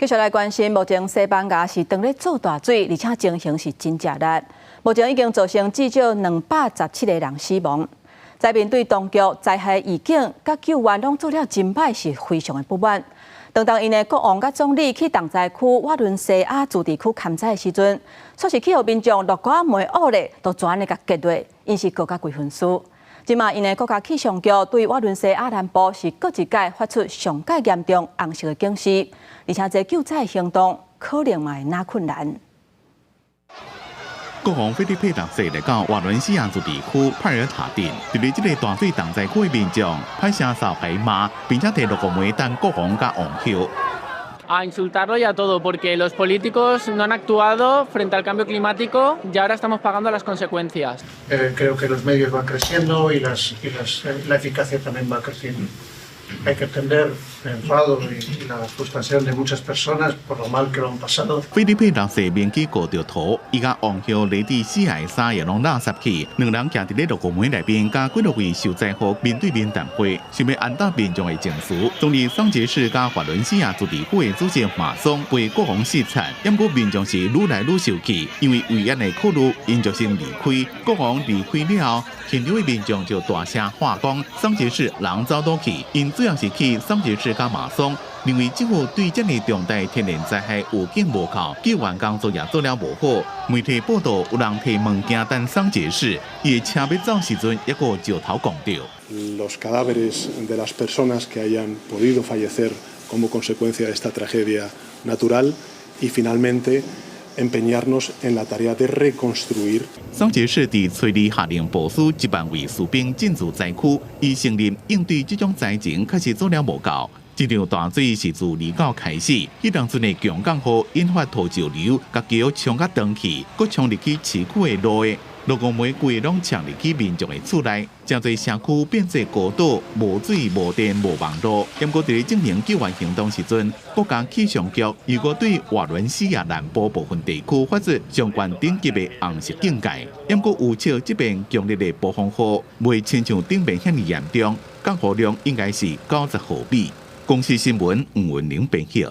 继续来关心，目前西班牙是当咧做大水，而且情形是真正热。目前已经造成至少217个人死亡。在面对当局灾害预警甲救援拢做了真歹，是非常的不满。当因的国王甲总理去重灾区瓦伦西亚自治区勘灾的时阵，却是去互民众落雨梅雨咧，都全咧甲结落，因是国家几分数。即马因的国家气象局对瓦伦西亚南部是各一届发出上界严重红色的警示，而且这救灾行动可能嘛会哪困难。国王菲利佩六世来到瓦伦西亚自治区派尔塔镇，伫咧这个大水重灾区的民众拍声扫海骂，并且提落个梅等国王甲王后。A insultarlo y a todo, porque los políticos no han actuado frente al cambio climático y ahora estamos pagando las consecuencias. Creo que los medios van creciendo y la eficacia también va creciendo. Hay que entender el enfado y la frustración de muchas personas por lo mal que lo han pasado. 菲律宾六世面积高着土，伊甲王后雷蒂西亚的衫也拢垃圾去，两人徛伫咧落雨梅内边，甲几落位受灾户面对面谈话，想要安抚民众的情绪。总理桑杰士甲瓦伦西亚自治区的主席马松被国王视察，因过民众是愈来愈生气，因为危险的考虑，因就先离开。国王离开了后，现场的民众就大声喊讲，桑杰士人走倒去，因主要是去桑杰士甲马松。认为政府对这样重大天然灾害有警无靠，救援工作也做了无好。媒体报道有人提物件等桑杰士，伊的车要走时阵，一个石头讲到。Los cadáveres de las personas que hayan podido fallecer como consecuencia de esta tragedia natural y finalmente empeñarnos en la tarea de reconstruir. 桑杰士伫催里下令部署1万位士兵进驻灾区，伊承认应对这种灾情确实做了无够。这场大水是自离岛开始，迄当阵的强降雨引发土石流，甲桥冲甲断去，搁冲入去市区的路的，落雨玫瑰拢冲入去民众的厝内，真侪社区变作孤岛，无水、无电、无网络。不过伫进行救援行动时阵，国家气象局如果对瓦伦西亚南部部分地区发出相关等级的红色警戒，不过有笑这边强烈的暴风雨，未亲像顶边遐尼严重，降雨量应该是90毫米。公司新闻，吴文玲编写。